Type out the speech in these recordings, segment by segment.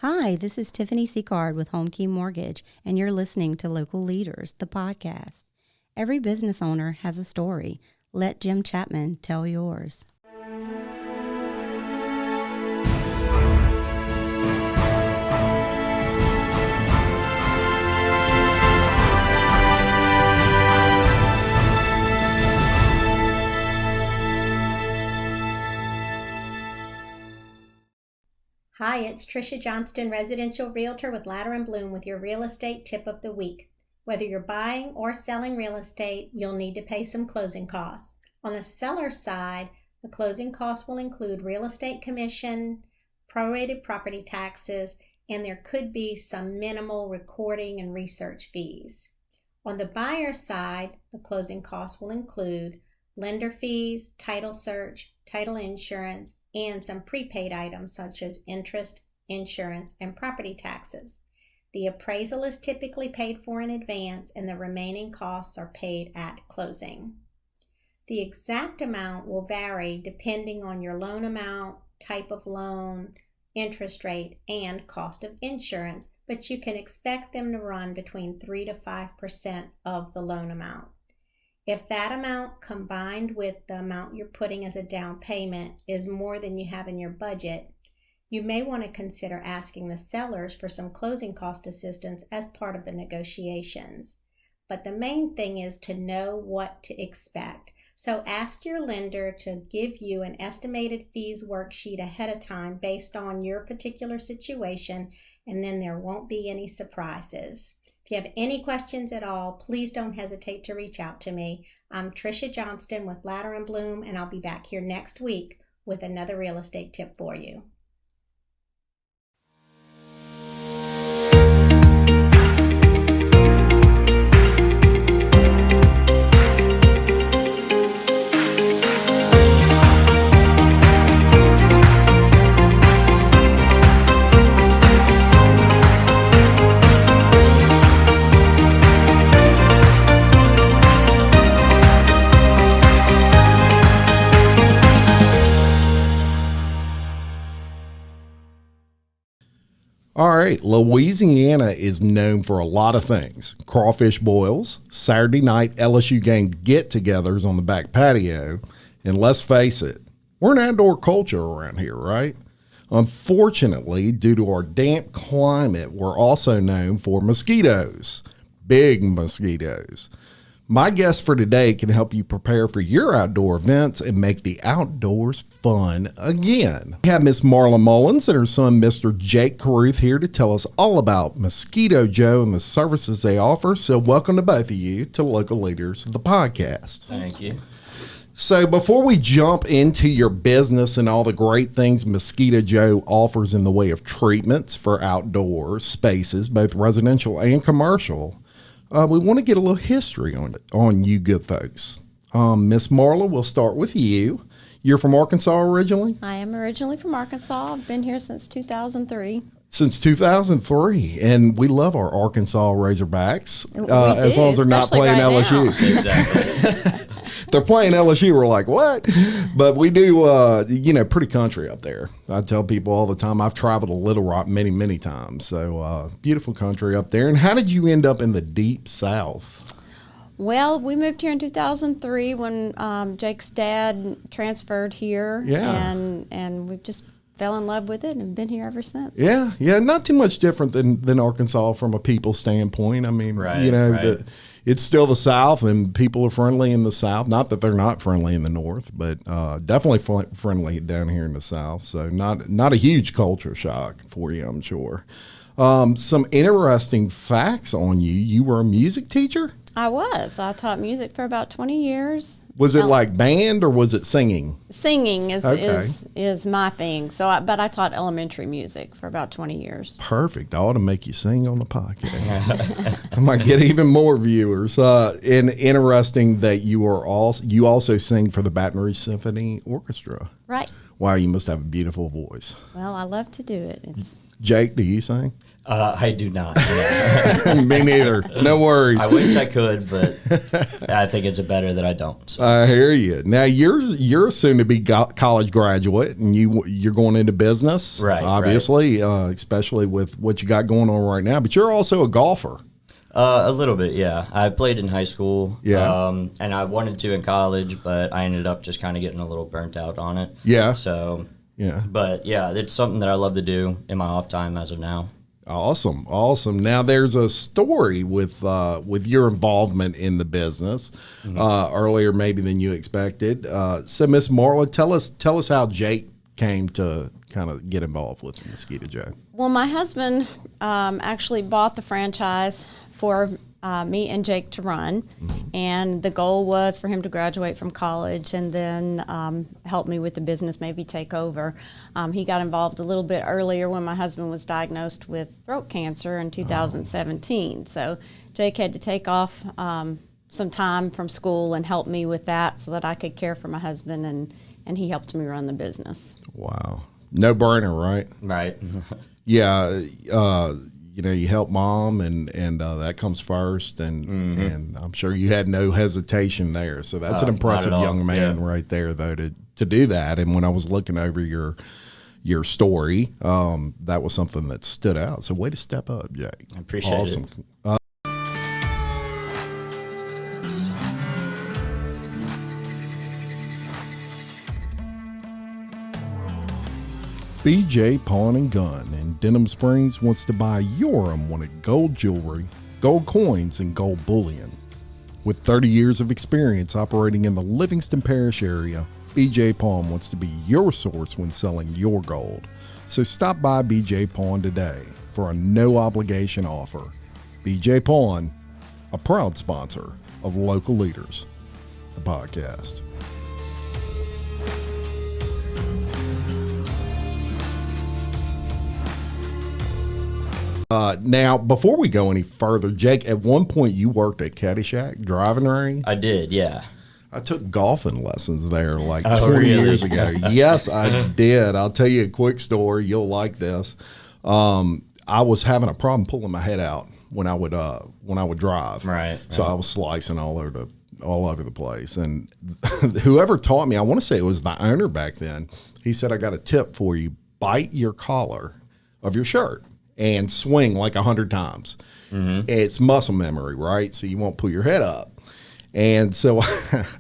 Hi, this is Tiffany Sicard with HomeKey Mortgage, and you're listening to Local Leaders, the podcast. Every business owner has a story. Let Jim Chapman tell yours. Hi, it's Tricia Johnston, residential realtor with Blum with your real estate tip of the week. Whether you're buying or selling real estate, you'll need to pay some closing costs. On the seller side, the closing costs will include real estate commission, prorated property taxes, and there could be some minimal recording and research fees. On the buyer side, the closing costs will include lender fees, title search, title insurance, and some prepaid items such as interest, insurance, and property taxes. The appraisal is typically paid for in advance, and the remaining costs are paid at closing. The exact amount will vary depending on your loan amount, type of loan, interest rate, and cost of insurance, but you can expect them to run between 3 to 5% of the loan amount. If that amount combined with the amount you're putting as a down payment is more than you have in your budget, you may want to consider asking the sellers for some closing cost assistance as part of the negotiations. But the main thing is to know what to expect. So ask your lender to give you an estimated fees worksheet ahead of time based on your particular situation, and then there won't be any surprises. If you have any questions at all, please don't hesitate to reach out to me. I'm Tricia Johnston with Blum, and I'll be back here next week with another real estate tip for you. All right, Louisiana is known for a lot of things. Crawfish boils, Saturday night LSU game get-togethers on the back patio, and let's face it, we're an outdoor culture around here, right? Unfortunately, due to our damp climate, we're also known for mosquitoes, big mosquitoes. My guest for today can help you prepare for your outdoor events and make the outdoors fun again. We have Miss Marla Mullins and her son, Mr. Jake Caruth, here to tell us all about Mosquito Joe and the services they offer. So welcome to both of you to Local Leaders, the podcast. Thank you. So before we jump into your business and all the great things Mosquito Joe offers in the way of treatments for outdoor spaces, both residential and commercial, we want to get a little history on you good folks. Miss Marla, we'll start with you. You're from Arkansas originally? I am originally from Arkansas. I've been here since 2003. Since 2003, and we love our Arkansas Razorbacks, as long as they're not playing right LSU. Exactly. If they're playing LSU, we're like, what? But we do, pretty country up there. I tell people all the time, I've traveled to Little Rock many, many times. So beautiful country up there. And how did you end up in the deep South? Well, we moved here in 2003 when Jake's dad transferred here. Yeah. And we've just fell in love with it and been here ever since. Yeah, not too much different than Arkansas from a people standpoint. I mean, Right. It's still the South, and people are friendly in the South. Not that they're not friendly in the North, but definitely friendly down here in the South. So not a huge culture shock for you, I'm sure. Some interesting facts on you. You were a music teacher? I was. I taught music for about 20 years. Was it like band or was it singing? Singing Okay. is my thing. But I taught elementary music for about 20 years. Perfect. I ought to make you sing on the podcast. I might get even more viewers. And interesting that you also sing for the Baton Rouge Symphony Orchestra. Right. Wow, you must have a beautiful voice. Well, I love to do it. Jake, do you sing? I do not. Me neither. No worries. I wish I could, but I think it's better that I don't. So. I hear you. Now you're a soon-to-be college graduate, and you're going into business, right? Obviously, especially with what you got going on right now. But you're also a golfer. A little bit, yeah. I played in high school, yeah, and I wanted to in college, but I ended up just kind of getting a little burnt out on it. Yeah. So. Yeah. But yeah, it's something that I love to do in my off time as of now. Awesome. Now there's a story with your involvement in the business earlier, maybe than you expected. So Miss Marla, tell us how Jake came to kind of get involved with Mosquito Joe. Well, my husband actually bought the franchise for me and Jake to run, and the goal was for him to graduate from college and then help me with the business, maybe take over. He got involved a little bit earlier when my husband was diagnosed with throat cancer in 2017. So Jake had to take off some time from school and help me with that so that I could care for my husband, and he helped me run the business. Wow. No brainer, right? Right. Yeah. You help mom, and that comes first, and I'm sure you had no hesitation there. So that's an impressive young man right there, though, to do that. And when I was looking over your story, that was something that stood out. So way to step up, Jake. I appreciate it. BJ Pawn and Gun in Denham Springs wants to buy your unwanted gold jewelry, gold coins, and gold bullion. With 30 years of experience operating in the Livingston Parish area, BJ Pawn wants to be your source when selling your gold. So stop by BJ Pawn today for a no-obligation offer. BJ Pawn, a proud sponsor of Local Leaders, the podcast. Now, before we go any further, Jake, at one point you worked at Caddyshack driving range. I did, yeah. I took golfing lessons there like 20 really? years ago. Yes, I did. I'll tell you a quick story. You'll like this. I was having a problem pulling my head out when I would drive. Right. So I was slicing all over the place. And whoever taught me, I want to say it was the owner back then. He said, "I got a tip for you. Bite your collar of your shirt and swing like 100 times. It's muscle memory, right? So you won't pull your head up." And so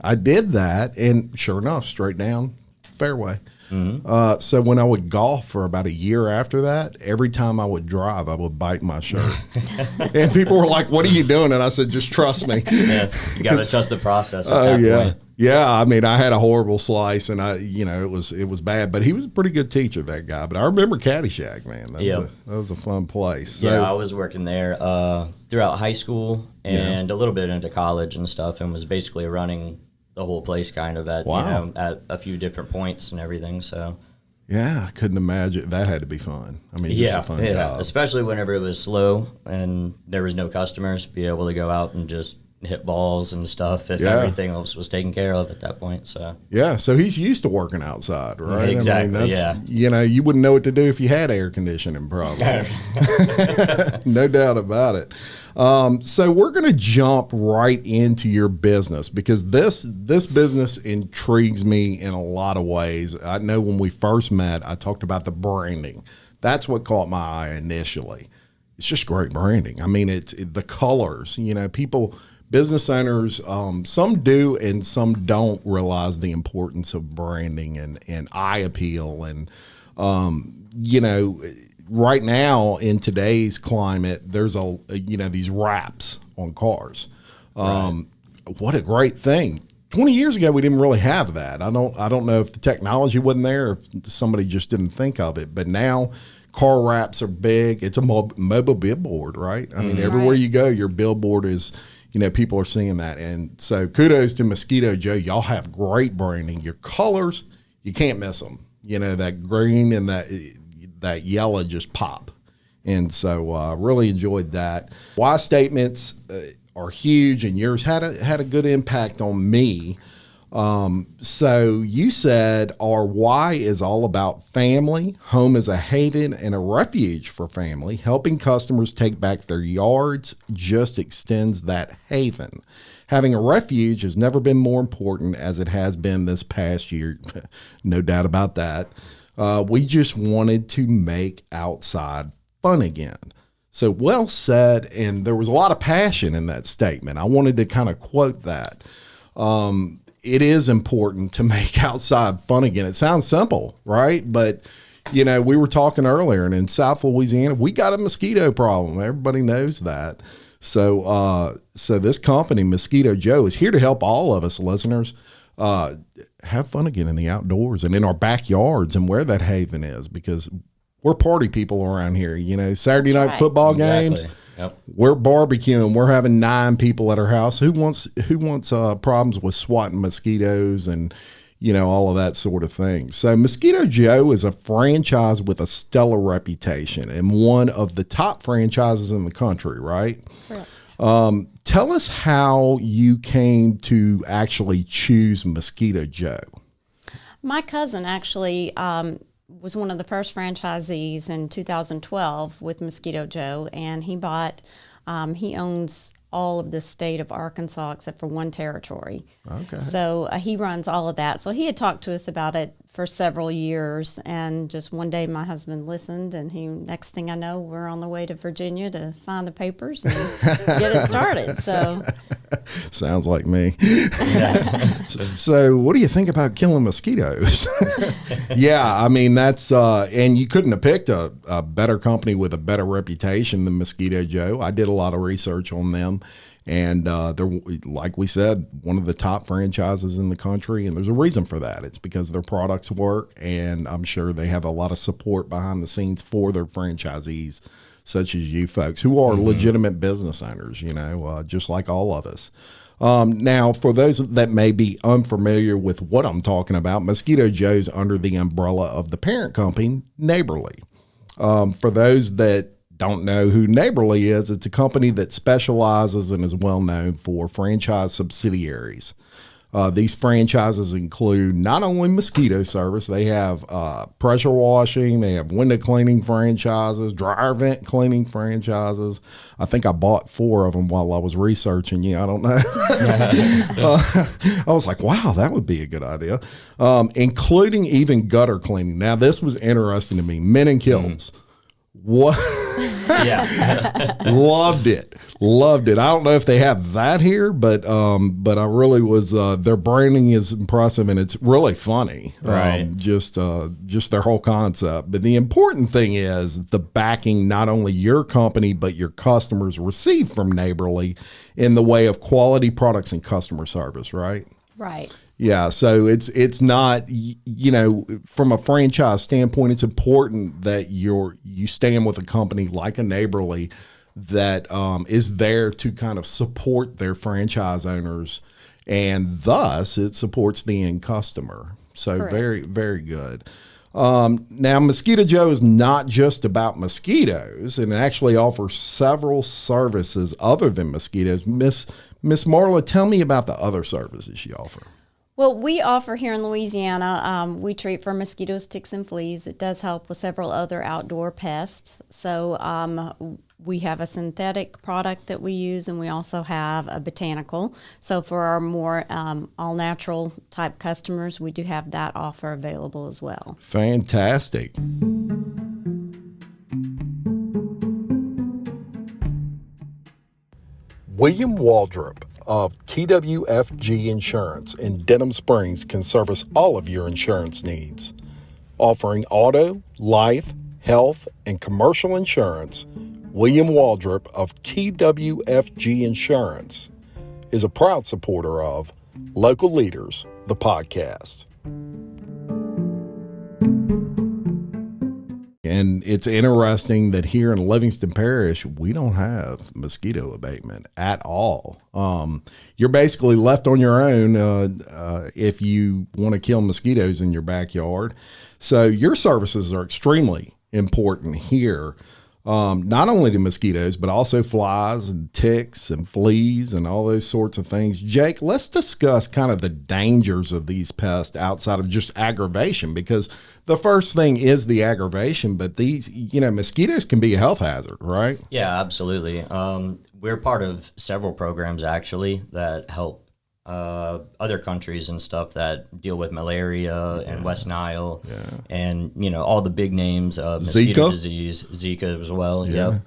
I did that, and sure enough, straight down fairway. So when I would golf for about a year after that, every time I would drive, I would bite my shirt. And people were like, "What are you doing?" And I said, "Just trust me." Yeah, you got to trust the process at that point. Yeah, I mean, I had a horrible slice, and it was bad. But he was a pretty good teacher, that guy. But I remember Caddyshack, man. That was a fun place. So, yeah, I was working there throughout high school and a little bit into college and stuff, and was basically running the whole place kind of at at a few different points and everything. So yeah, I couldn't imagine that had to be fun. I mean, just a fun job. Especially whenever it was slow and there was no customers, be able to go out and just hit balls and stuff if everything else was taken care of at that point. So so he's used to working outside, right? Exactly. I mean, you wouldn't know what to do if you had air conditioning, probably. No doubt about it. So we're going to jump right into your business, because this business intrigues me in a lot of ways. I know when we first met, I talked about the branding. That's what caught my eye initially. It's just great branding. I mean, it's the colors. Business owners, some do and some don't realize the importance of branding and eye appeal. And, right now in today's climate, there's these wraps on cars. What a great thing. 20 years ago, we didn't really have that. I don't know if the technology wasn't there, or if somebody just didn't think of it. But now car wraps are big. It's a mobile billboard, right? I mean, everywhere you go, your billboard is, people are seeing that. And so kudos to Mosquito Joe. Y'all have great branding. Your colors, you can't miss them. That green and that yellow just pop. And so I really enjoyed that. Why statements are huge, and yours had a good impact on me. So you said our why is all about family. Home is a haven and a refuge for family. Helping customers take back their yards just extends that haven. Having a refuge has never been more important as it has been this past year. No doubt about that. We just wanted to make outside fun again. So well said, and there was a lot of passion in that statement. I wanted to kind of quote that. It is important to make outside fun again. It sounds simple, right? But, you know, we were talking earlier, and in South Louisiana, we got a mosquito problem. Everybody knows that. So this company, Mosquito Joe, is here to help all of us listeners have fun again in the outdoors and in our backyards and where that haven is, because we're party people around here. You know, Saturday night football games, we're barbecuing. We're having 9 people at our house. Who wants problems with swatting mosquitoes and, you know, all of that sort of thing. So Mosquito Joe is a franchise with a stellar reputation and one of the top franchises in the country, right? Correct. Tell us how you came to actually choose Mosquito Joe. My cousin actually was one of the first franchisees in 2012 with Mosquito Joe, and he owns all of the state of Arkansas except for one territory. Okay. So he runs all of that. So he had talked to us about it for several years, and just one day my husband listened, and next thing I know, we're on the way to Virginia to sign the papers and get it started. So sounds like me. So what do you think about killing mosquitoes? Yeah, I mean, that's and you couldn't have picked a better company with a better reputation than Mosquito Joe. I did a lot of research on them, and they're, like we said, one of the top franchises in the country, and there's a reason for that. It's because their products work, and I'm sure they have a lot of support behind the scenes for their franchisees, such as you folks who are legitimate business owners, you know, just like all of us. Now, for those that may be unfamiliar with what I'm talking about, Mosquito Joe's under the umbrella of the parent company, Neighborly. For those that don't know who Neighborly is, it's a company that specializes and is well known for franchise subsidiaries. These franchises include not only mosquito service, they have pressure washing, they have window cleaning franchises, dryer vent cleaning franchises. I think I bought 4 of them while I was researching you. I don't know. I was like, wow, that would be a good idea. Including even gutter cleaning. Now, this was interesting to me. Men in kilts. What? Yeah. Loved it. I don't know if they have that here, but I really was, their branding is impressive and it's really funny. Right. Just their whole concept. But the important thing is the backing not only your company, but your customers receive from Neighborly in the way of quality products and customer service, right? Right. Yeah, so it's not, you know, from a franchise standpoint, it's important that you stand with a company like a Neighborly that is there to kind of support their franchise owners, and thus it supports the end customer. So correct. Very, very good. Now, Mosquito Joe is not just about mosquitoes, and actually offers several services other than mosquitoes. Miss Marla, tell me about the other services you offer. Well, we offer here in Louisiana, we treat for mosquitoes, ticks, and fleas. It does help with several other outdoor pests. So we have a synthetic product that we use, and we also have a botanical. So for our more all-natural type customers, we do have that offer available as well. Fantastic. William Waldrep of TWFG Insurance in Denham Springs can service all of your insurance needs. Offering auto, life, health, and commercial insurance, William Waldrep of TWFG Insurance is a proud supporter of Local Leaders, the podcast. And it's interesting that here in Livingston Parish, we don't have mosquito abatement at all. You're basically left on your own if you want to kill mosquitoes in your backyard. So your services are extremely important here. not only to mosquitoes, but also flies and ticks and fleas and all those sorts of things. Jake, let's discuss kind of the dangers of these pests outside of just aggravation, because the first thing is the aggravation, but these, mosquitoes can be a health hazard, right? Yeah, absolutely. We're part of several programs actually that help other countries and stuff that deal with malaria and West Nile and, all the big names of mosquito disease, Zika as well. Yeah. Yep.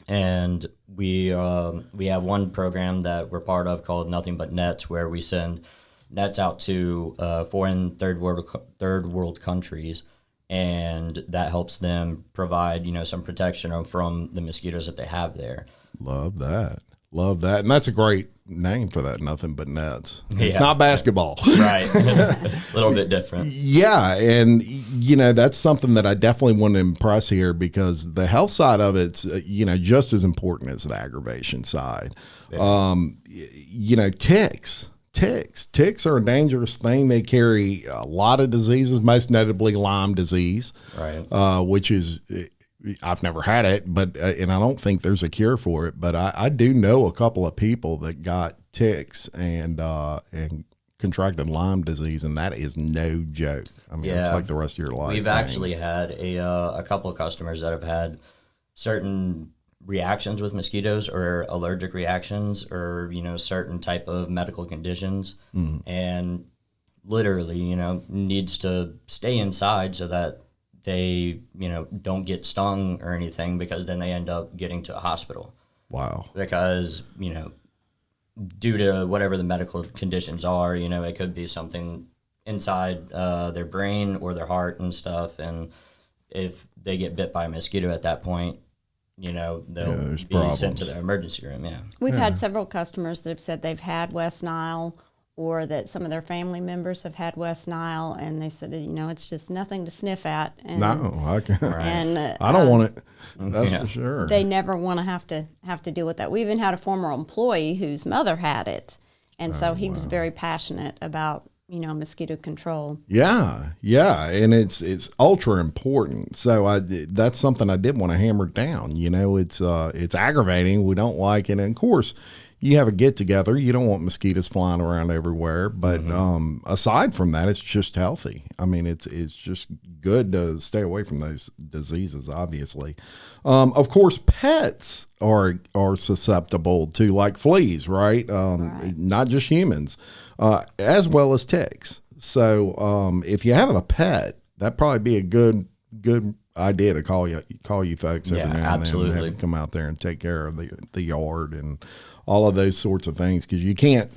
And we have one program that we're part of called Nothing But Nets, where we send nets out to foreign third world countries, and that helps them provide, some protection from the mosquitoes that they have there. Love that. And that's a great name for that, Nothing But Nets. It's not basketball. Right. A little bit different. Yeah. And, that's something that I definitely want to impress here, because the health side of it's, just as important as the aggravation side. Yeah. Ticks are a dangerous thing. They carry a lot of diseases, most notably Lyme disease, right? Which is, I've never had it, but and I don't think there's a cure for it. But I do know a couple of people that got ticks and contracted Lyme disease, and that is no joke. I mean, it's like the rest of your life. We've actually had a couple of customers that have had certain reactions with mosquitoes, or allergic reactions, or certain type of medical conditions, and literally needs to stay inside so that they don't get stung or anything, because then they end up getting to a hospital. Wow. Because due to whatever the medical conditions are, it could be something inside their brain or their heart and stuff, and if they get bit by a mosquito at that point, they'll be sent to the emergency room. Yeah, we've had several customers that have said they've had West Nile, or that some of their family members have had West Nile, and they said, it's just nothing to sniff at. And, no, I can't. And I don't want it. That's for sure. They never want to have to deal with that. We even had a former employee whose mother had it, and so he was very passionate about mosquito control. Yeah, and it's ultra important. So that's something I did want to hammer down. It's aggravating. We don't like it, and of course, you have a get together, you don't want mosquitoes flying around everywhere. But aside from that, it's just healthy. I mean, it's just good to stay away from those diseases. Obviously, of course, pets are susceptible to like fleas, right? Not just humans, as well as ticks. So if you have a pet, that'd probably be a good idea to call you folks every now and then, and have them come out there and take care of the yard and all of those sorts of things, because you can't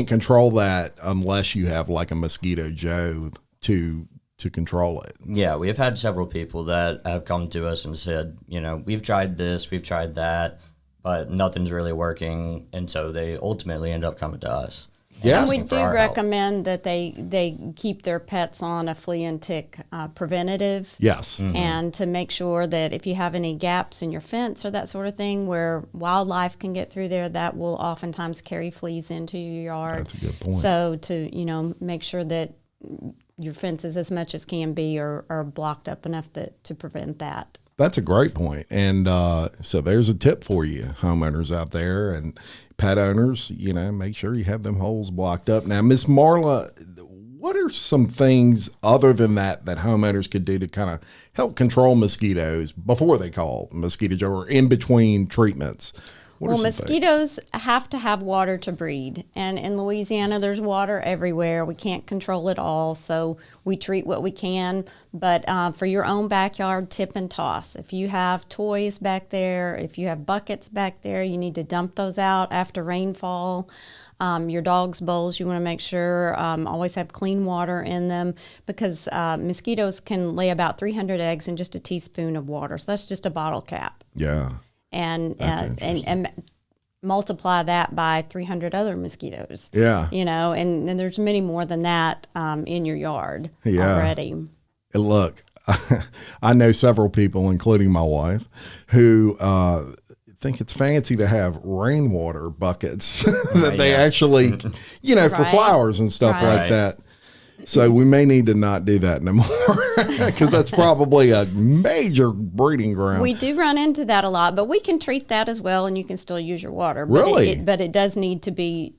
control that unless you have like a Mosquito Joe to control it. Yeah, we have had several people that have come to us and said, we've tried this, we've tried that, but nothing's really working, and so they ultimately end up coming to us. Yeah, and we do recommend that they keep their pets on a flea and tick preventative. Yes. And to make sure that if you have any gaps in your fence or that sort of thing where wildlife can get through there, that will oftentimes carry fleas into your yard. That's a good point. So to make sure that your fences, as much as can be, are blocked up enough to prevent that. That's a great point. And so there's a tip for you, homeowners out there and pet owners, make sure you have them holes blocked up. Now, Miss Marla, what are some things other than that homeowners could do to kind of help control mosquitoes before they call Mosquito Joe, or in between treatments? Well, mosquitoes have to have water to breed. And in Louisiana, there's water everywhere. We can't control it all, so we treat what we can. But for your own backyard, tip and toss. If you have toys back there, if you have buckets back there, you need to dump those out after rainfall. Your dog's bowls, you want to make sure always have clean water in them, because mosquitoes can lay about 300 eggs in just a teaspoon of water. So that's just a bottle cap. Yeah. And multiply that by 300 other mosquitoes. Yeah. And there's many more than that in your yard already. And look, I know several people, including my wife, who think it's fancy to have rainwater buckets that they actually, for flowers and stuff like that. So we may need to not do that no more because that's probably a major breeding ground. We do run into that a lot, but we can treat that as well, and you can still use your water. Really? But it does need to be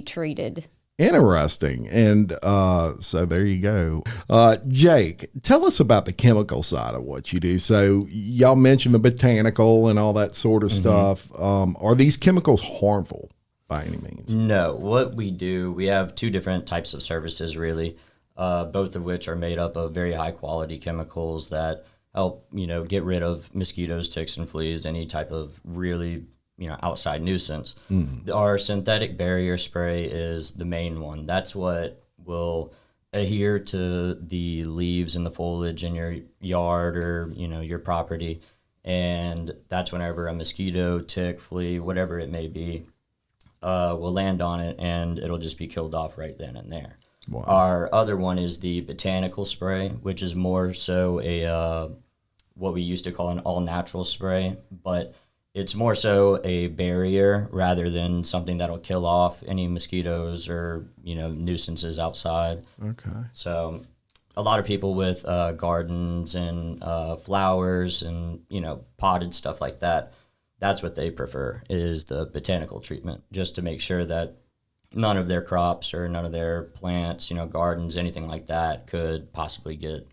treated. Interesting. And so there you go. Jake, tell us about the chemical side of what you do. So y'all mentioned the botanical and all that sort of stuff. Are these chemicals harmful by any means? No. What we do, we have two different types of services, really, both of which are made up of very high quality chemicals that help, get rid of mosquitoes, ticks, and fleas, any type of really outside nuisance. Our synthetic barrier spray is the main one. That's what will adhere to the leaves and the foliage in your yard or, your property. And that's whenever a mosquito, tick, flea, whatever it may be, will land on it, and it'll just be killed off right then and there. Wow. Our other one is the Botanical Spray, which is more so a what we used to call an all-natural spray, but it's more so a barrier rather than something that'll kill off any mosquitoes or, nuisances outside. Okay. So a lot of people with gardens and flowers and, potted stuff like that, that's what they prefer is the botanical treatment, just to make sure that none of their crops or none of their plants, gardens, anything like that could possibly get,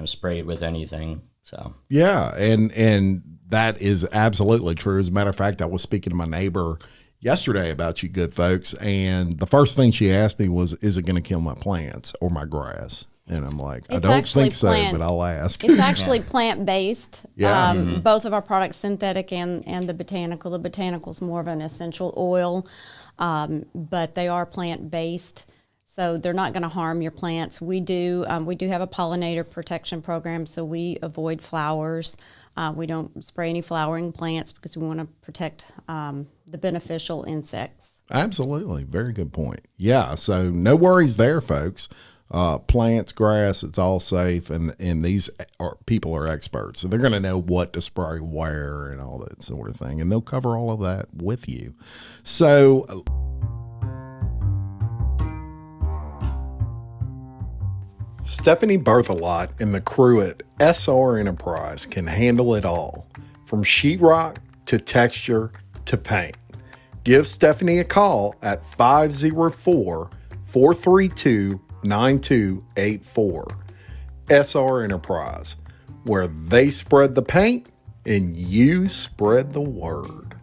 sprayed with anything. So yeah, and that is absolutely true. As a matter of fact, I was speaking to my neighbor yesterday about you good folks, and the first thing she asked me was, is it going to kill my plants or my grass? And I'm like, I don't think so, but I'll ask. It's actually plant-based. Yeah. Both of our products, synthetic and the botanical. The botanical is more of an essential oil, but they are plant-based. So they're not going to harm your plants. We do have a pollinator protection program, so we avoid flowers. We don't spray any flowering plants because we want to protect the beneficial insects. Absolutely. Very good point. Yeah, so no worries there, folks. Plants, grass, it's all safe, and these people are experts. So they're going to know what to spray where and all that sort of thing, and they'll cover all of that with you. So Stephanie Berthelot and the crew at SR Enterprise can handle it all, from sheetrock to texture to paint. Give Stephanie a call at 504-432-9284. SR Enterprise, where they spread the paint and you spread the word.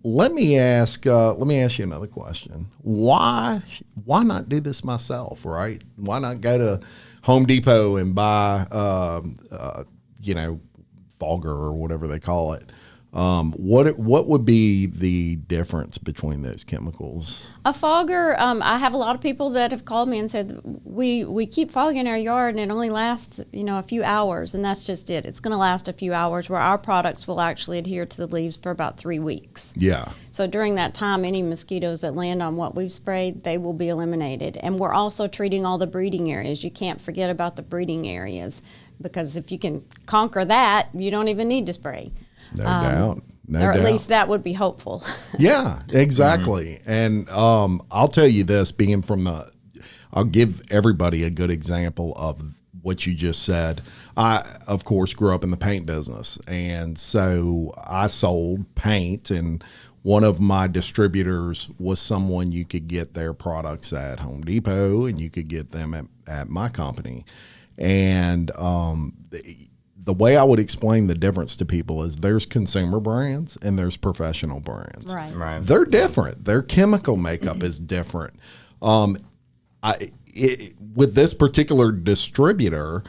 Let me ask you another question. Why not do this myself, right? Why not go to Home Depot and buy, Fogger or whatever they call it? What would be the difference between those chemicals? A fogger, I have a lot of people that have called me and said, we keep fogging our yard and it only lasts, a few hours, and that's just it. It's going to last a few hours, where our products will actually adhere to the leaves for about 3 weeks. Yeah. So during that time, any mosquitoes that land on what we've sprayed, they will be eliminated. And we're also treating all the breeding areas. You can't forget about the breeding areas, because if you can conquer that, you don't even need to spray. No doubt. Or at least that would be hopeful. Yeah, exactly. And I'll tell you this, I'll give everybody a good example of what you just said. I, of course, grew up in the paint business. And so I sold paint, and one of my distributors was someone you could get their products at Home Depot, and you could get them at my company. And the way I would explain the difference to people is there's consumer brands and there's professional brands. Right. They're different. Their chemical makeup is different. With this particular distributor,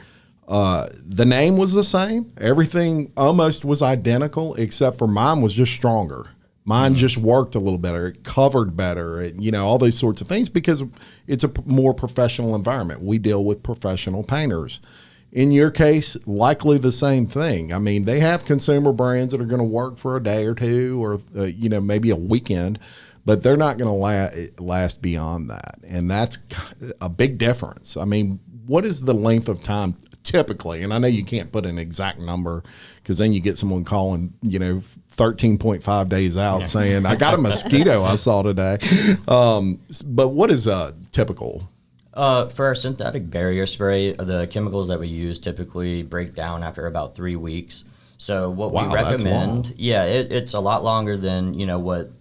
the name was the same. Everything almost was identical, except for mine was just stronger. Mine just worked a little better. It covered better, all those sorts of things, because it's a more professional environment. We deal with professional painters. In your case, likely the same thing. I mean, they have consumer brands that are going to work for a day or two, or maybe a weekend, but they're not going to last beyond that. And that's a big difference. I mean, what is the length of time typically? And I know you can't put an exact number because then you get someone calling, 13.5 days out saying, I got a mosquito I saw today. But what is typical? For our synthetic barrier spray, the chemicals that we use typically break down after about 3 weeks. So what we recommend, it's a lot longer than, what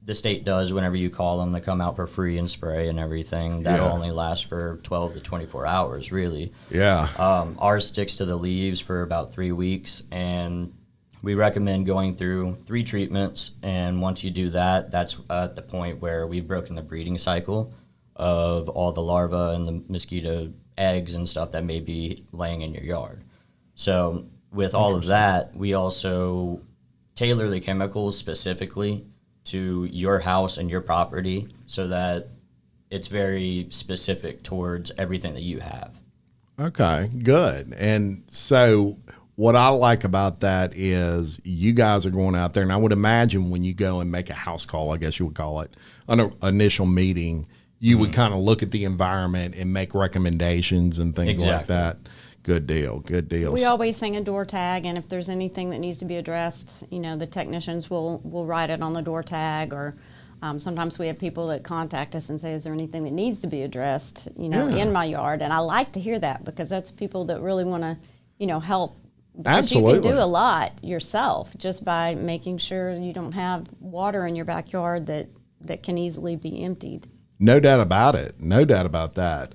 the state does whenever you call them to come out for free and spray and everything. That'll only last for 12 to 24 hours, really. Yeah. Ours sticks to the leaves for about 3 weeks, and we recommend going through 3 treatments. And once you do that, that's at the point where we've broken the breeding cycle of all the larvae and the mosquito eggs and stuff that may be laying in your yard. So with all of that, we also tailor the chemicals specifically to your house and your property so that it's very specific towards everything that you have. Okay, good. And so what I like about that is you guys are going out there, and I would imagine when you go and make a house call, I guess you would call it, an initial meeting, you would kind of look at the environment and make recommendations and things like that. Good deal. Good deal. We always hang a door tag, and if there's anything that needs to be addressed, the technicians will write it on the door tag, or sometimes we have people that contact us and say, is there anything that needs to be addressed, in my yard? And I like to hear that because that's people that really want to, help. Because Absolutely. you can do a lot yourself just by making sure you don't have water in your backyard that can easily be emptied. No doubt about it. No doubt about that.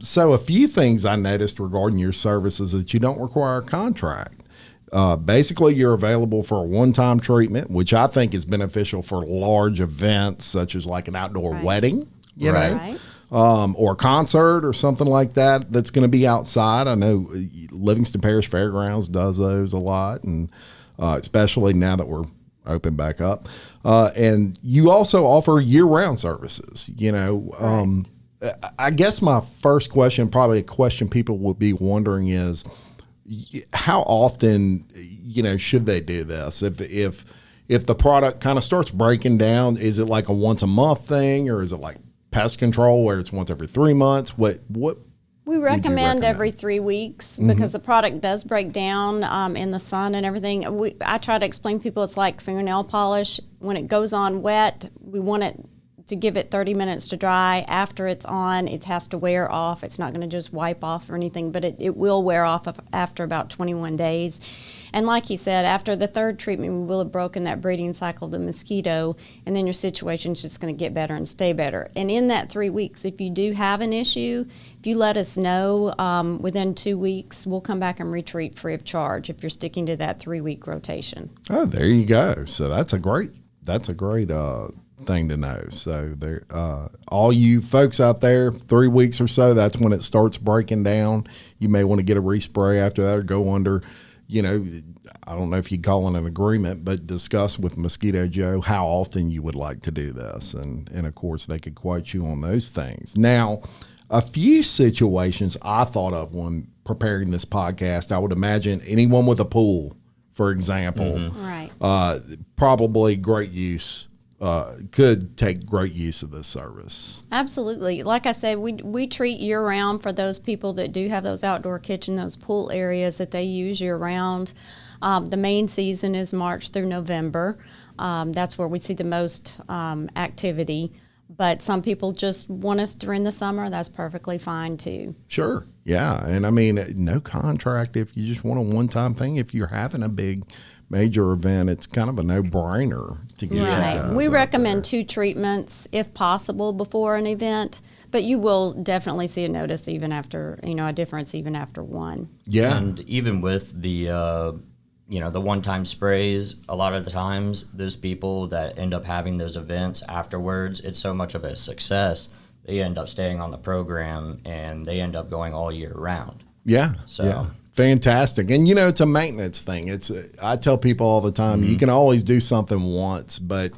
So a few things I noticed regarding your services that you don't require a contract. Basically, you're available for a one-time treatment, which I think is beneficial for large events such as like an outdoor wedding, you know, or a concert or something like that that's going to be outside. I know Livingston Parish Fairgrounds does those a lot, and especially now that we're open back up. And you also offer year-round services, I guess my first question, probably a question people would be wondering is, how often, should they do this? If the product kind of starts breaking down, is it like a once a month thing, or is it like pest control where it's once every 3 months? What we recommend every 3 weeks because the product does break down in the sun and everything. I try to explain to people it's like fingernail polish. When it goes on wet, we want it to give it 30 minutes to dry. After it's on, it has to wear off. It's not going to just wipe off or anything, but it will wear off after about 21 days. And like he said, after the 3rd treatment, we will have broken that breeding cycle of the mosquito, and then your situation's just going to get better and stay better. And in that 3 weeks, if you do have an issue, if you let us know within 2 weeks, we'll come back and retreat free of charge if you're sticking to that 3-week rotation. Oh, there you go. So that's a great thing to know. So there, all you folks out there, 3 weeks or so, that's when it starts breaking down. You may want to get a respray after that, or go under, I don't know if you call it an agreement, but discuss with Mosquito Joe how often you would like to do this. And of course, they could quote you on those things. Now, a few situations I thought of when preparing this podcast, I would imagine anyone with a pool, for example, probably great use. Could take great use of this service. Absolutely. Like I said, we treat year-round for those people that do have those outdoor kitchen, those pool areas that they use year-round. The main season is March through November. That's where we see the most activity. But some people just want us during the summer. That's perfectly fine, too. Sure. Yeah. And, I mean, no contract if you just want a one-time thing. If you're having a big major event, it's kind of a no-brainer to get you guys We out recommend there. 2 treatments if possible before an event, but you will definitely see a notice even after, a difference even after 1. Yeah. And even with the the one-time sprays, a lot of the times those people that end up having those events afterwards, it's so much of a success, they end up staying on the program and they end up going all year round. Yeah. So. Yeah. Fantastic. And, it's a maintenance thing. I tell people all the time, you can always do something once, but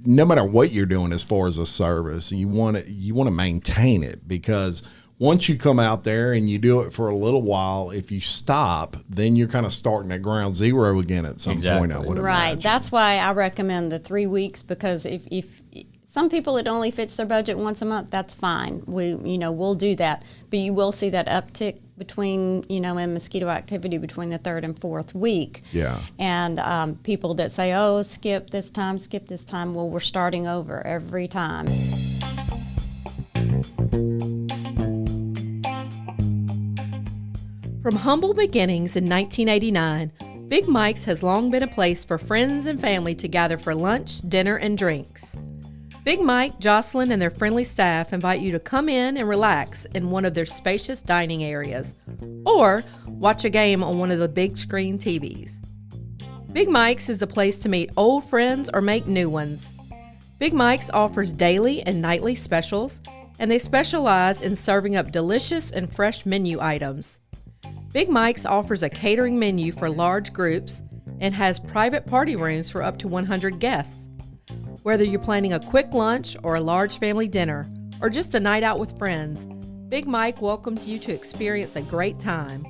no matter what you're doing as far as a service, you want to maintain it, because once you come out there and you do it for a little while, if you stop, then you're kind of starting at ground zero again at some point, I would imagine. That's why I recommend the 3 weeks, because if Some people, it only fits their budget once a month. That's fine. We'll do that. But you will see that uptick between, in mosquito activity between the 3rd and 4th week. Yeah. And people that say, oh, skip this time. Well, we're starting over every time. From humble beginnings in 1989, Big Mike's has long been a place for friends and family to gather for lunch, dinner, and drinks. Big Mike, Jocelyn, and their friendly staff invite you to come in and relax in one of their spacious dining areas, or watch a game on one of the big screen TVs. Big Mike's is a place to meet old friends or make new ones. Big Mike's offers daily and nightly specials, and they specialize in serving up delicious and fresh menu items. Big Mike's offers a catering menu for large groups and has private party rooms for up to 100 guests. Whether you're planning a quick lunch or a large family dinner, or just a night out with friends, Big Mike welcomes you to experience a great time.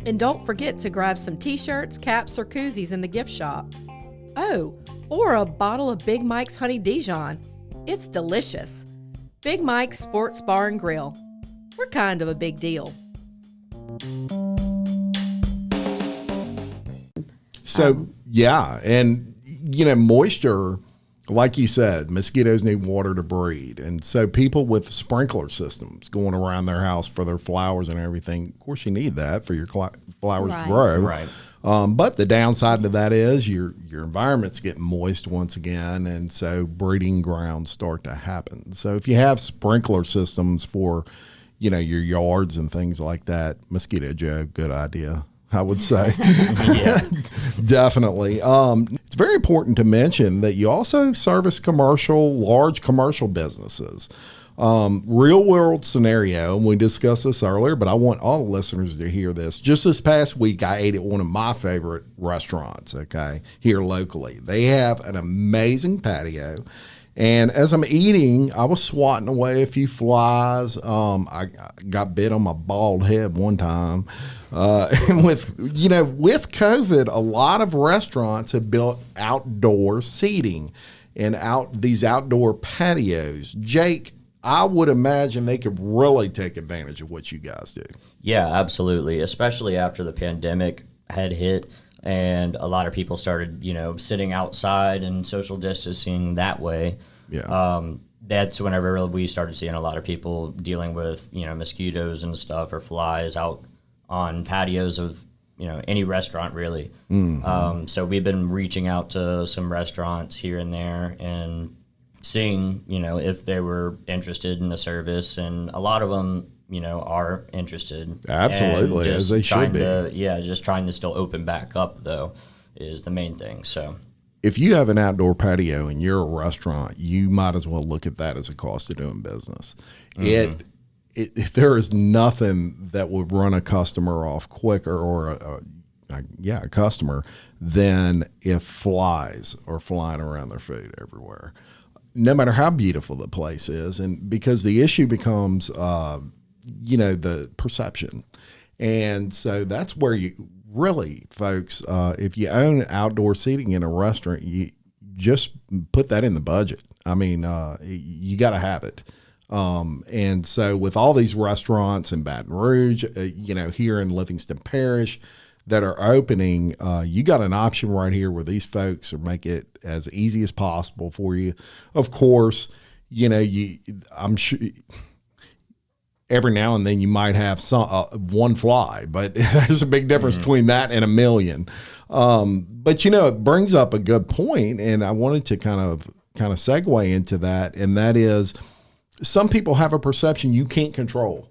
And don't forget to grab some t-shirts, caps, or koozies in the gift shop. Oh, or a bottle of Big Mike's Honey Dijon. It's delicious. Big Mike's Sports Bar and Grill. We're kind of a big deal. So, yeah, and, moisture, like you said, mosquitoes need water to breed. And so people with sprinkler systems going around their house for their flowers and everything, of course you need that for your flowers to grow. Right. But the downside to that is your environment's getting moist once again, and so breeding grounds start to happen. So if you have sprinkler systems for, your yards and things like that, Mosquito Joe, good idea, I would say. Yeah, definitely. It's very important to mention that you also service large commercial businesses. Real world scenario, and we discussed this earlier, but I want all the listeners to hear this. Just this past week, I ate at one of my favorite restaurants, here locally. They have an amazing patio. And as I'm eating, I was swatting away a few flies. I got bit on my bald head one time. And with COVID, a lot of restaurants have built outdoor seating and these outdoor patios. Jake, I would imagine they could really take advantage of what you guys do. Yeah, absolutely. Especially after the pandemic had hit and a lot of people started, sitting outside and social distancing that way. Yeah. That's whenever we started seeing a lot of people dealing with, mosquitoes and stuff or flies out on patios of, any restaurant really. Mm-hmm. So we've been reaching out to some restaurants here and there and seeing, if they were interested in the service, and a lot of them, are interested. Absolutely, as they should be. Just trying to still open back up, though, is the main thing. So if you have an outdoor patio and you're a restaurant, you might as well look at that as a cost of doing business. Mm-hmm. There is nothing that would run a customer off quicker, or a customer, than if flies are flying around their food everywhere, no matter how beautiful the place is. And because the issue becomes, the perception. And so that's where you really, folks, if you own outdoor seating in a restaurant, you just put that in the budget. I mean, you got to have it. And so with all these restaurants in Baton Rouge, here in Livingston Parish that are opening, you got an option right here where these folks are make it as easy as possible for you. Of course, I'm sure every now and then you might have one fly, but there's a big difference between that and a million. But it brings up a good point, and I wanted to kind of segue into that, and that is, some people have a perception you can't control.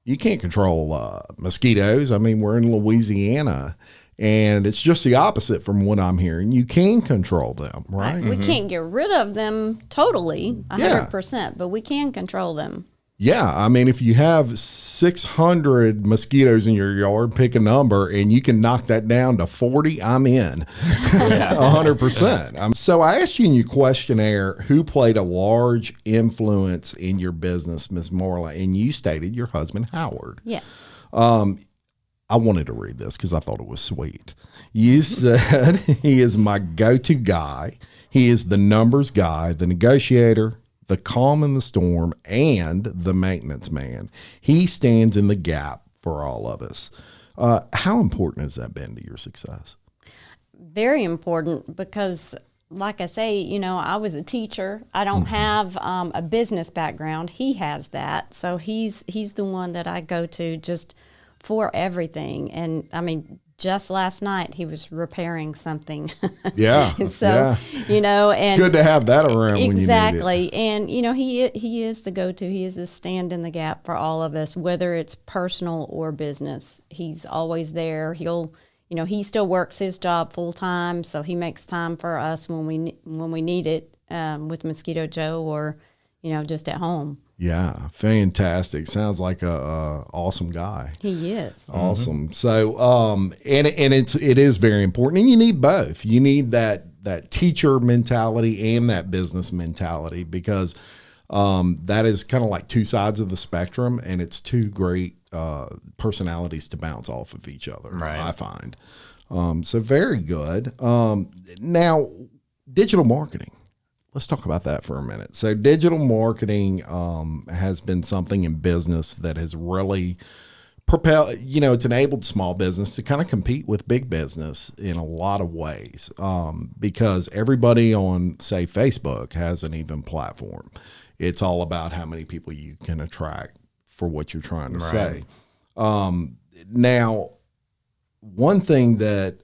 You can't control mosquitoes. I mean, we're in Louisiana, and it's just the opposite from what I'm hearing. You can control them, right? We can't get rid of them totally, 100%, but we can control them. Yeah, I mean, if you have 600 mosquitoes in your yard, pick a number, and you can knock that down to 40, I'm in, 100%. So I asked you in your questionnaire who played a large influence in your business, Ms. Morla, and you stated your husband, Howard. Yes. I wanted to read this because I thought it was sweet. You said, he is my go-to guy. He is the numbers guy, the negotiator, the calm in the storm, and the maintenance man. He stands in the gap for all of us. How important has that been to your success? Very important because, like I say, you know, I was a teacher. I don't have a business background. He has that. So he's the one that I go to just for everything. And I mean, just last night he was repairing something. Yeah. So, you know, and it's good to have that around when you need it. Exactly. And, you know, he is the go-to. He is the stand in the gap for all of us, whether it's personal or business. He's always there. You know, he still works his job full time, so he makes time for us when we need it with Mosquito Joe or, you know, just at home. Yeah, fantastic. Sounds like a awesome guy. He is awesome. Mm-hmm. So, and it is very important, and you need both. You need that teacher mentality and that business mentality, because that is kind of like two sides of the spectrum, and it's two great personalities to bounce off of each other, right. I find. So very good. Now, digital marketing. Let's talk about that for a minute. So digital marketing has been something in business that has really propelled, you know, it's enabled small business to kind of compete with big business in a lot of ways, because everybody on, say, Facebook has an even platform. It's all about how many people you can attract for what you're trying to say. Now, one thing that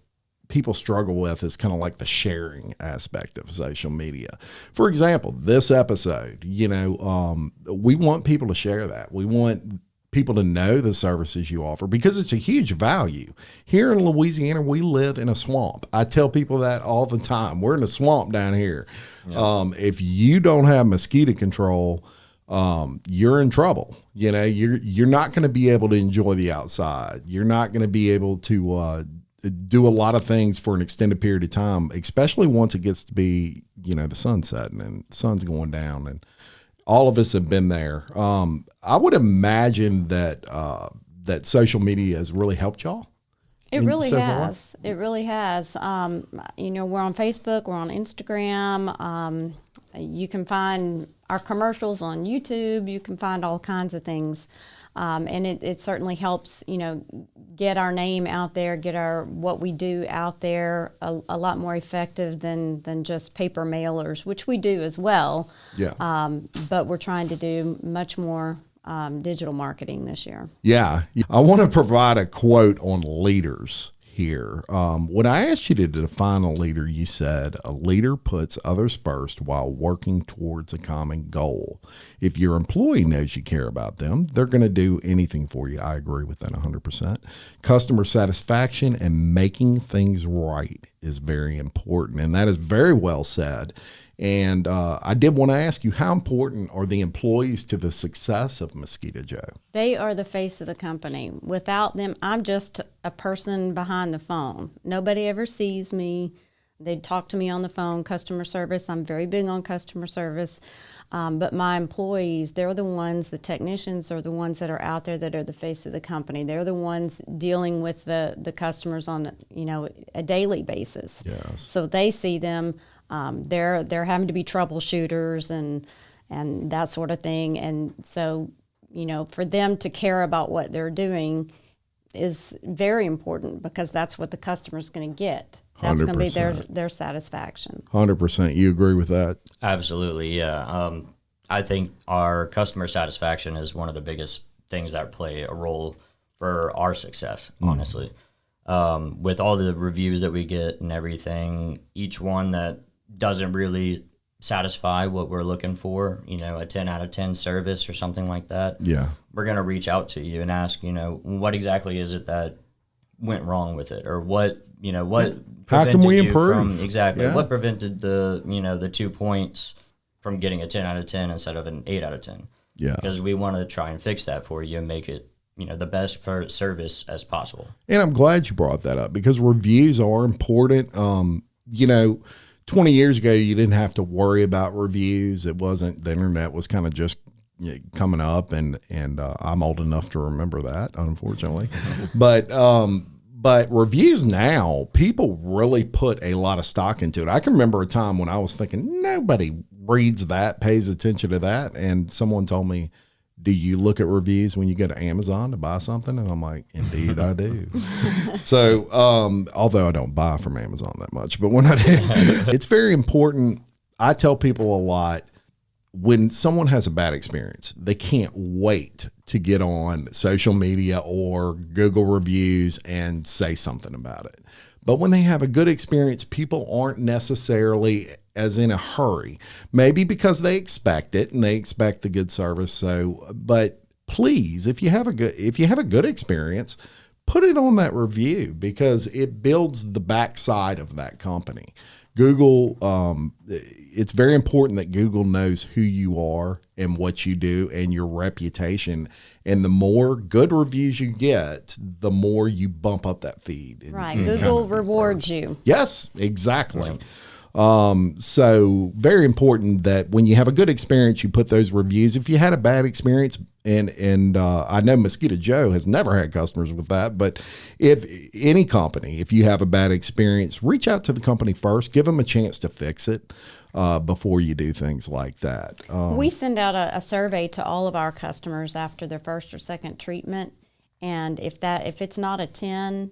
people struggle with is kind of like the sharing aspect of social media. For example, this episode, you know, we want people to share that. We want people to know the services you offer because it's a huge value. Here in Louisiana, we live in a swamp. I tell people that all the time. We're in a swamp down here. Yeah. If you don't have mosquito control, you're in trouble. You know, you're not going to be able to enjoy the outside. You're not going to be able to do a lot of things for an extended period of time, especially once it gets to be, you know, the sun's setting and the sun's going down, and all of us have been there. I would imagine that that social media has really helped y'all. It really has. It really has. You know, we're on Facebook, we're on Instagram. You can find our commercials on YouTube. You can find all kinds of things. And it certainly helps, you know, get our name out there, get what we do out there a lot more effective than just paper mailers, which we do as well. Yeah. But we're trying to do much more digital marketing this year. Yeah. I want to provide a quote on leaders here. When I asked you to define a leader, you said a leader puts others first while working towards a common goal. If your employee knows you care about them, they're going to do anything for you. I agree with that 100%. Customer satisfaction and making things right is very important, and that is very well said. And I did want to ask you, how important are the employees to the success of Mosquito Joe? They are the face of the company. Without them, I'm just a person behind the phone. Nobody ever sees me. They talk to me on the phone, customer service. I'm very big on customer service. But my employees, they're the ones, the technicians are the ones that are out there that are the face of the company. They're the ones dealing with the customers on, you know, a daily basis. Yes. So they see them. They're having to be troubleshooters and that sort of thing. And so, you know, for them to care about what they're doing is very important because that's what the customer's going to get. That's going to be their satisfaction. 100%. You agree with that? Absolutely, yeah. I think our customer satisfaction is one of the biggest things that play a role for our success, honestly. With all the reviews that we get and everything, each one that doesn't really satisfy what we're looking for, you know, a 10 out of 10 service or something like that, yeah, we're going to reach out to you and ask, you know, what exactly is it that went wrong with it, or what, you know, what how can we improve from, exactly, yeah, what prevented the, you know, the 2 points from getting a 10 out of 10 instead of an 8 out of 10. Yeah, because we want to try and fix that for you and make it, you know, the best for service as possible. And I'm glad you brought that up because reviews are important. You know, 20 years ago, you didn't have to worry about reviews. It wasn't, the internet was kind of just coming up, and I'm old enough to remember that, unfortunately. But reviews now, people really put a lot of stock into it. I can remember a time when I was thinking nobody reads that, pays attention to that. And someone told me, do you look at reviews when you go to Amazon to buy something? And I'm like, indeed I do. So, although I don't buy from Amazon that much, but when I do, it's very important. I tell people a lot, when someone has a bad experience, they can't wait to get on social media or Google reviews and say something about it. But when they have a good experience, people aren't necessarily as in a hurry, maybe because they expect it and they expect the good service. So, but please, if you have a good experience, put it on that review, because it builds the backside of that company. Google, it's very important that Google knows who you are and what you do and your reputation. And the more good reviews you get, the more you bump up that feed. Right. Google rewards you. Yes, exactly. So very important that when you have a good experience, you put those reviews. If you had a bad experience, and I know Mosquito Joe has never had customers with that, but if any company, if you have a bad experience, reach out to the company first, give them a chance to fix it before you do things like that. We send out a survey to all of our customers after their first or second treatment, and if it's not a 10,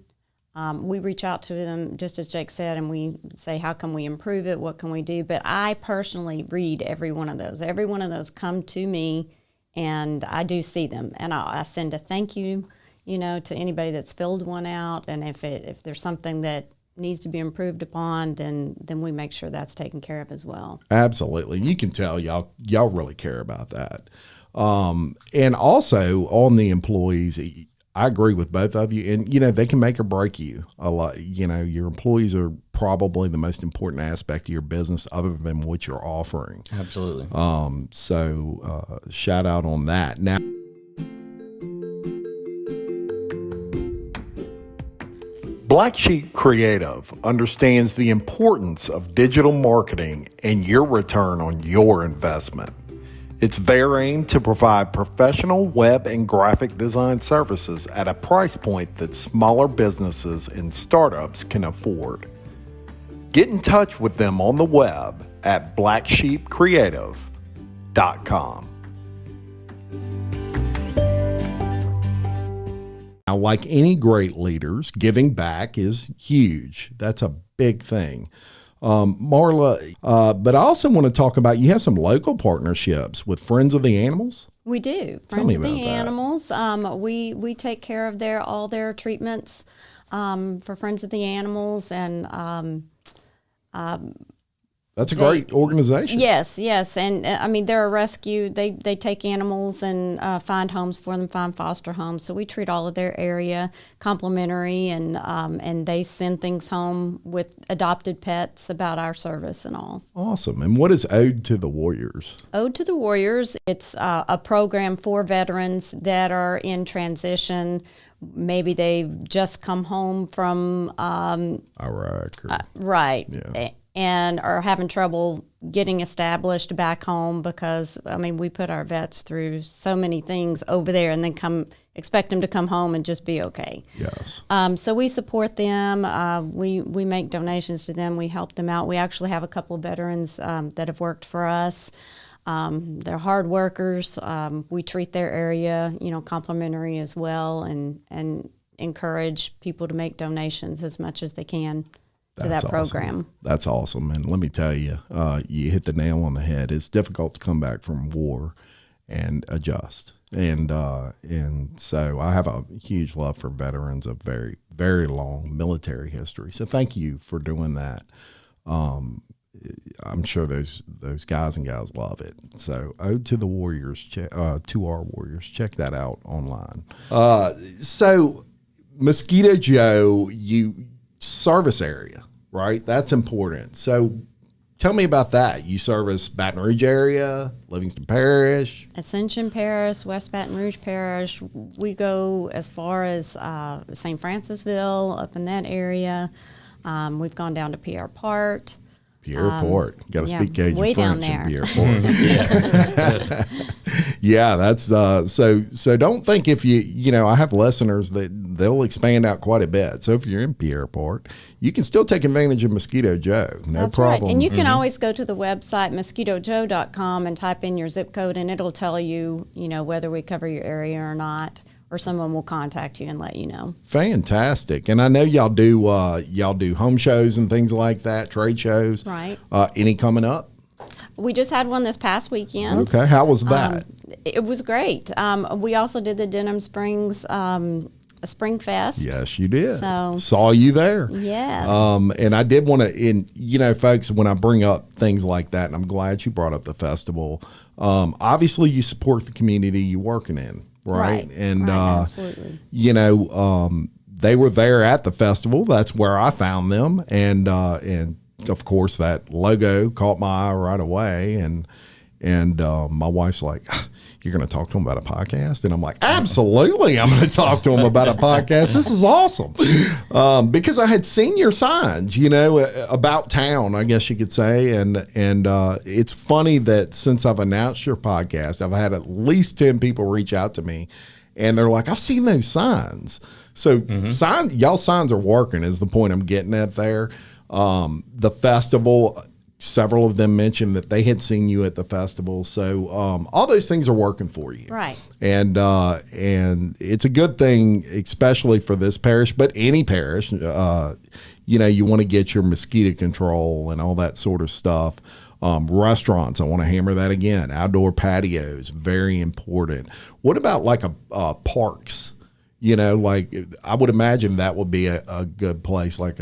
we reach out to them, just as Jake said, and we say, how can we improve it? What can we do? But I personally read every one of those. Every one of those come to me, and I do see them. And I send a thank you, to anybody that's filled one out. And if there's something that needs to be improved upon, then we make sure that's taken care of as well. Absolutely. You can tell y'all really care about that. And also on the employees, I agree with both of you. And, they can make or break you a lot. Your employees are probably the most important aspect of your business other than what you're offering. Absolutely. So shout out on that. Now, Blaksheep Creative understands the importance of digital marketing and your return on your investment. It's their aim to provide professional web and graphic design services at a price point that smaller businesses and startups can afford. Get in touch with them on the web at blaksheepcreative.com. Now, like any great leaders, giving back is huge. That's a big thing. Marla, but I also want to talk about, you have some local partnerships with Friends of the Animals. We do. Friends of the Animals. We take care of all their treatments for Friends of the Animals, and that's a great organization. Yes, and they're a rescue. They take animals and find homes for them, find foster homes. So we treat all of their area complimentary, and they send things home with adopted pets about our service and all. Awesome. And what is Ode to the Warriors? Ode to the Warriors, it's a program for veterans that are in transition. Maybe they've just come home from Iraq. Right. Yeah. And are having trouble getting established back home, because we put our vets through so many things over there, and then expect them to come home and just be okay. Yes. So we support them. We make donations to them. We help them out. We actually have a couple of veterans that have worked for us. They're hard workers. We treat their area, complimentary as well, and encourage people to make donations as much as they can to that program. Awesome. That's awesome. And let me tell you, you hit the nail on the head. It's difficult to come back from war and adjust. And so I have a huge love for veterans of very, very long military history. So thank you for doing that. I'm sure those guys and gals love it. So Ode to the Warriors, to our Warriors, check that out online. So Mosquito Joe, service area, right? That's important. So tell me about that. You service Baton Rouge area, Livingston Parish, Ascension Parish, West Baton Rouge Parish. We go as far as St. Francisville, up in that area. We've gone down to Pierre Port. Pierreport. Got to speak Cajun way French down in there. Pierreport. Yeah, that's so don't think if I have listeners that they'll expand out quite a bit. So if you're in Pierreport, you can still take advantage of Mosquito Joe. No That's problem. right. And you can always go to the website mosquitojoe.com and type in your zip code, and it'll tell you, whether we cover your area or not, or someone will contact you and let you know. Fantastic. And I know y'all do home shows and things like that, trade shows. Right. Any coming up? We just had one this past weekend. Okay. How was that? It was great. We also did the Denham Springs Spring Fest. Yes, you did. So saw you there. Yes. And I did want to, folks, when I bring up things like that, and I'm glad you brought up the festival. Obviously, you support the community you're working in, right? And absolutely. They were there at the festival. That's where I found them, and of course that logo caught my eye right away, and my wife's like, you're going to talk to them about a podcast? And I'm like, absolutely, I'm going to talk to them about a podcast. This is awesome. Because I had seen your signs, about town, I guess you could say. And it's funny that since I've announced your podcast, I've had at least 10 people reach out to me, and they're like, I've seen those signs. So y'all signs are working is the point I'm getting at there. The festival, several of them mentioned that they had seen you at the festival. So all those things are working for you. Right. And it's a good thing, especially for this parish, but any parish. You want to get your mosquito control and all that sort of stuff. Restaurants, I want to hammer that again. Outdoor patios, very important. What about like parks? I would imagine that would be a good place, like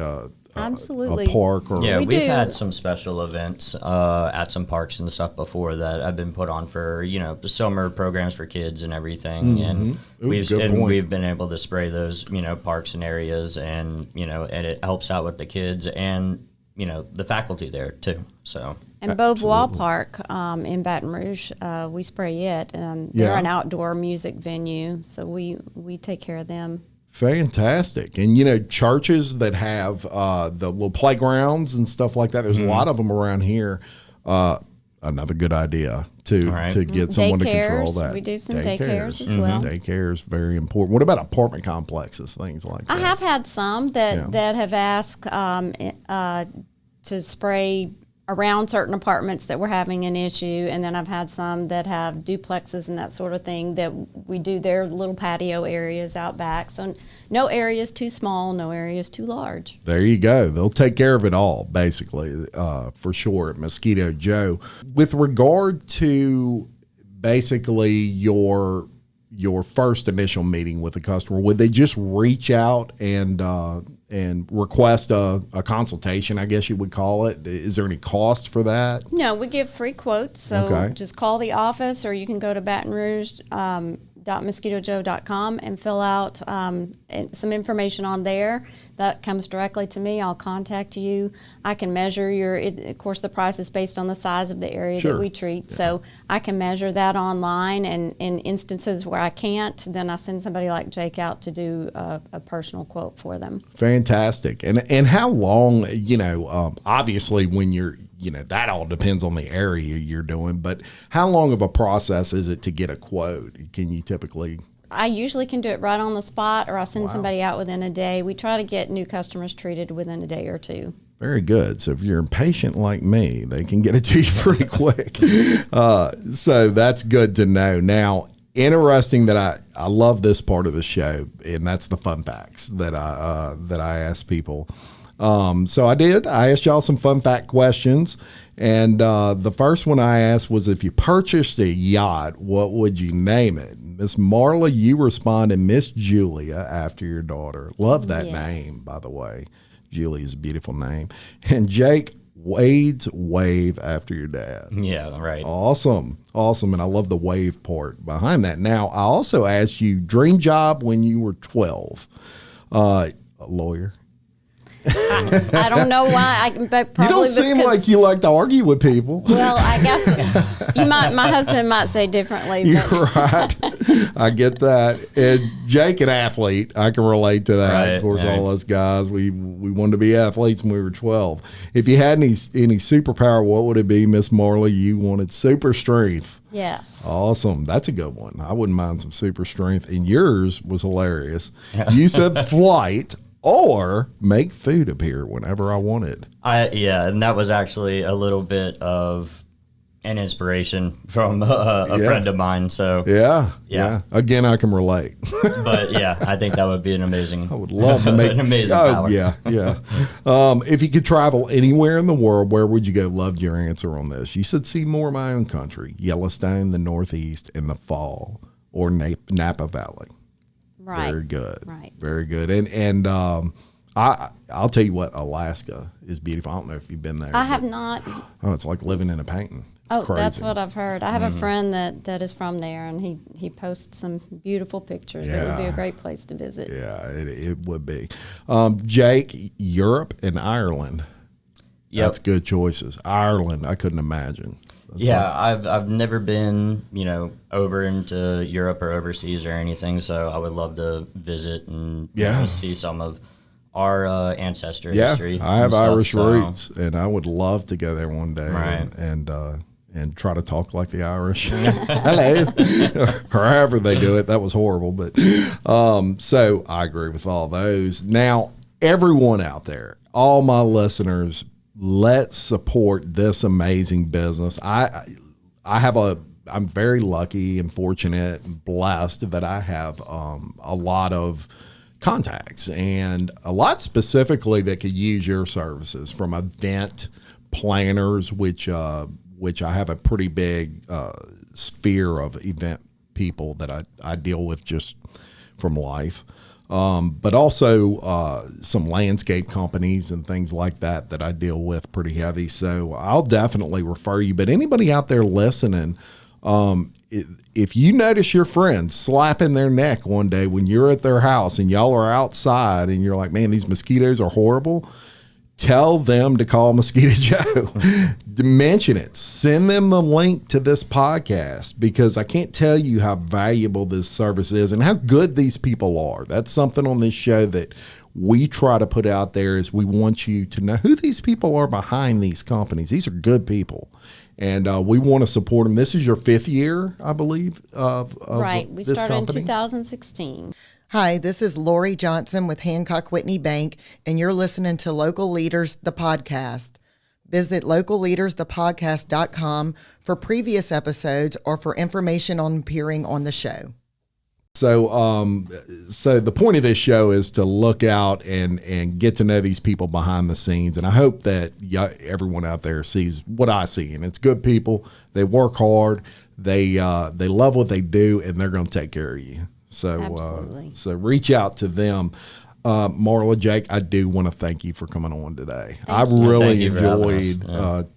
absolutely a park. Or we've had some special events at some parks and stuff before that have been put on for the summer programs for kids and everything. And we've been able to spray those parks and areas, and and it helps out with the kids and the faculty there too. So. And Beauvoir Park in Baton Rouge, we spray it, and they're an outdoor music venue, so we take care of them. Fantastic. And, churches that have the little playgrounds and stuff like that, there's a lot of them around here. Another good idea to get someone to control that. We do some daycares as well. Daycare is very important. What about apartment complexes, things like that? I have had some that have asked to spray around certain apartments that were having an issue, and then I've had some that have duplexes and that sort of thing that we do their little patio areas out back. So no area is too small, no area is too large. There you go. They'll take care of it all, basically, for sure, at Mosquito Joe. With regard to basically your first initial meeting with a customer, would they just reach out and request a consultation, I guess you would call it? Is there any cost for that? No, we give free quotes. So just call the office, or you can go to Baton Rouge .mosquitojoe.com and fill out some information on there. That comes directly to me. I'll contact you. I can measure of course, the price is based on the size of the area that we treat. Yeah. So I can measure that online, and in instances where I can't, then I send somebody like Jake out to do a personal quote for them. Fantastic. And how long, obviously when you're, that all depends on the area you're doing, but how long of a process is it to get a quote? Can you typically? I usually can do it right on the spot, or I'll send somebody out within a day. We try to get new customers treated within a day or two. Very good. So if you're impatient like me, they can get it to you pretty quick. So that's good to know. Now, interesting that I love this part of the show, and that's the fun facts that I ask people. So I asked y'all some fun fact questions, and the first one I asked was, if you purchased a yacht, what would you name it? Miss Marla, you responded Miss Julia after your daughter. Love that name, by the way. Julia's a beautiful name. And Jake, Wade's Wave after your dad. Yeah, right. Awesome. And I love the wave part behind that. Now, I also asked you dream job when you were 12. A lawyer. I don't know why. But probably you don't seem like you like to argue with people. Well, I guess my husband might say differently. But. You're right. I get that. And Jake, an athlete, I can relate to that. Right, of course, all us guys, we wanted to be athletes when we were 12. If you had any superpower, what would it be, Miss Marley? You wanted super strength. Yes. Awesome. That's a good one. I wouldn't mind some super strength. And yours was hilarious. You said flight or make food appear whenever I wanted. And that was actually a little bit of an inspiration from a friend of mine. So yeah. Again, I can relate. But yeah, I think that would be an amazing. I would love to make an amazing power. Yeah. If you could travel anywhere in the world, where would you go? Loved your answer on this. You said see more of my own country, Yellowstone, the Northeast in the fall, or Napa Valley. Right. Very good. Right. Very good. And I'll tell you what, Alaska is beautiful. I don't know if you've been there. I have not. Oh, it's like living in a painting. It's crazy. That's what I've heard. I have a friend that is from there, and he posts some beautiful pictures. It would be a great place to visit. Yeah, it would be. Jake, Europe and Ireland. Yep. That's good choices. Ireland, I couldn't imagine. I've never been, over into Europe or overseas or anything, so I would love to visit and see some of our ancestor history. I have Irish roots, and I would love to go there one day and try to talk like the Irish. Hello. Or however they do it. That was horrible. But so I agree with all those. Now, everyone out there, all my listeners, let's support this amazing business. I'm very lucky and fortunate and blessed that I have a lot of contacts, and a lot specifically that could use your services, from event planners, which I have a pretty big sphere of event people that I deal with just from life. But also some landscape companies and things like that I deal with pretty heavy. So I'll definitely refer you. But anybody out there listening, if you notice your friends slapping their neck one day when you're at their house and y'all are outside and you're like, man, these mosquitoes are horrible, tell them to call Mosquito Joe. Mention it. Send them the link to this podcast, because I can't tell you how valuable this service is and how good these people are. That's something on this show that we try to put out there, is we want you to know who these people are behind these companies. These are good people. And we want to support them. This is your 5th year, I believe, of right. We this started company? in 2016. Hi, this is Lori Johnson with Hancock Whitney Bank, and you're listening to Local Leaders, the podcast. Visit localleadersthepodcast.com for previous episodes or for information on appearing on the show. So the point of this show is to look out and get to know these people behind the scenes. And I hope that everyone out there sees what I see. And it's good people. They work hard. They love what they do, and they're going to take care of you. So, so reach out to them. Marla, Jake, I do want to thank you for coming on today. I really enjoyed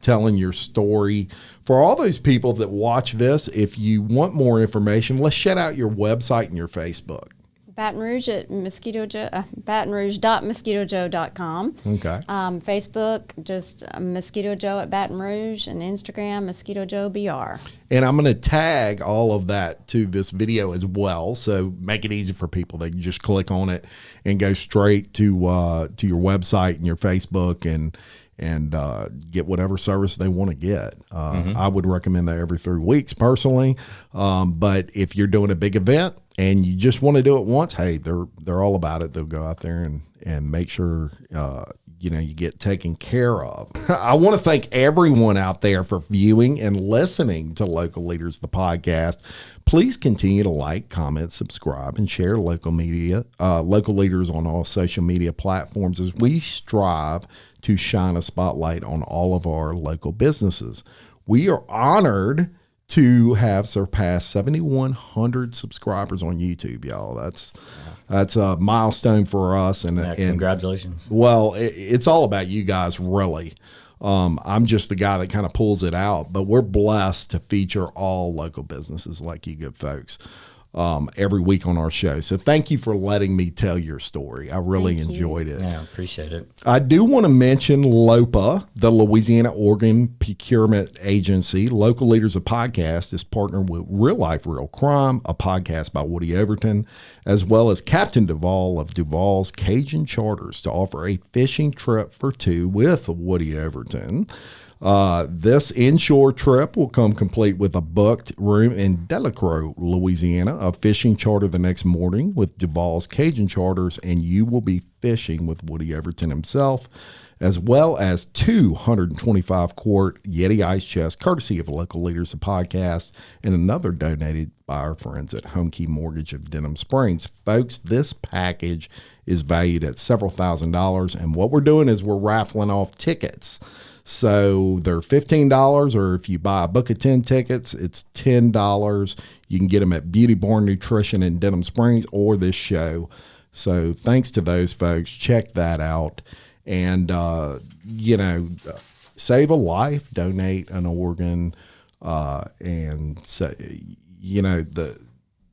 telling your story. For all those people that watch this, if you want more information, let's shout out your website and your Facebook. Baton Rouge at Mosquito Joe, batonrouge.mosquitojoe.com. Okay. Facebook, just Mosquito Joe at Baton Rouge, and Instagram, Mosquito Joe BR. And I'm going to tag all of that to this video as well, so make it easy for people. They can just click on it and go straight to your website and your Facebook and get whatever service they want to get. I would recommend that every 3 weeks personally. But if you're doing a big event and you just want to do it once, hey, they're all about it. They'll go out there and make sure you get taken care of. I want to thank everyone out there for viewing and listening to Local Leaders, the podcast. Please continue to like, comment, subscribe, and share Local Leaders on all social media platforms as we strive to shine a spotlight on all of our local businesses. We are honored to have surpassed 7,100 subscribers on YouTube, y'all. That's a milestone for us. And congratulations. Well, it's all about you guys, really. I'm just the guy that kind of pulls it out, but we're blessed to feature all local businesses like you good folks every week on our show. So thank you for letting me tell your story. I really enjoyed it. Yeah, appreciate it. I do want to mention LOPA, the Louisiana Organ Procurement Agency. Local Leaders, a podcast, is partnered with Real Life, Real Crime, a podcast by Woody Overton, as well as Captain Duvall of Duvall's Cajun Charters, to offer a fishing trip for two with Woody Overton. This inshore trip will come complete with a booked room in Delacroix, Louisiana, a fishing charter the next morning with Duval's Cajun Charters, and you will be fishing with Woody Everton himself, as well as 225-quart Yeti ice chest, courtesy of Local Leaders, the podcast, and another donated by our friends at HomeKey Mortgage of Denham Springs. Folks, this package is valued at several $1,000s, and what we're doing is we're raffling off tickets. So they're $15, or if you buy a book of 10 tickets, it's $10. You can get them at Beauty Born Nutrition in Denham Springs or this show. So thanks to those folks. Check that out. And, save a life, donate an organ. And so,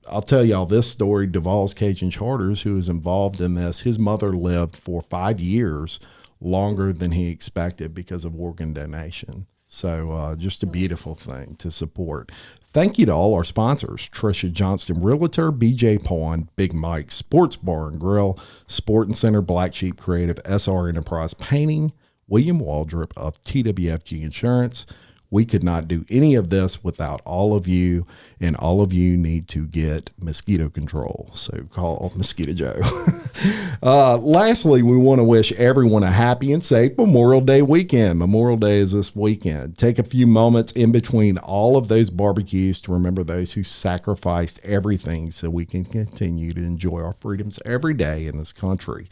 I'll tell y'all this story. Duval's Cajun Charters, who is involved in this, his mother lived for 5 years longer than he expected because of organ donation. So just a beautiful thing to support. Thank you to all our sponsors: Tricia Johnston Realtor, BJ Pawn, Big Mike Sports Bar and Grill, Sport and Center, Blaksheep Creative, SR Enterprise Painting, William Waldrep of TWFG Insurance. We could not do any of this without all of you, and all of you need to get mosquito control. So call Mosquito Joe. Lastly, we want to wish everyone a happy and safe Memorial Day weekend. Memorial Day is this weekend. Take a few moments in between all of those barbecues to remember those who sacrificed everything so we can continue to enjoy our freedoms every day in this country.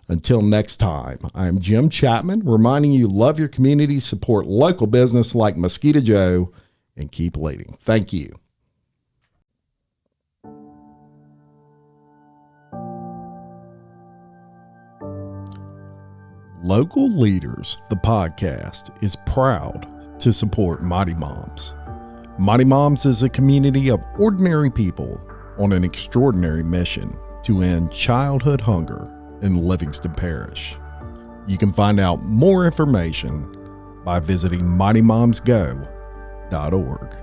Until next time, I'm Jim Chapman, reminding you, love your community, support local business like Mosquito Joe, and keep leading. Thank you. Local Leaders, the podcast, is proud to support Mighty Moms. Mighty Moms is a community of ordinary people on an extraordinary mission to end childhood hunger in Livingston Parish. You can find out more information by visiting mightymomsgo.org.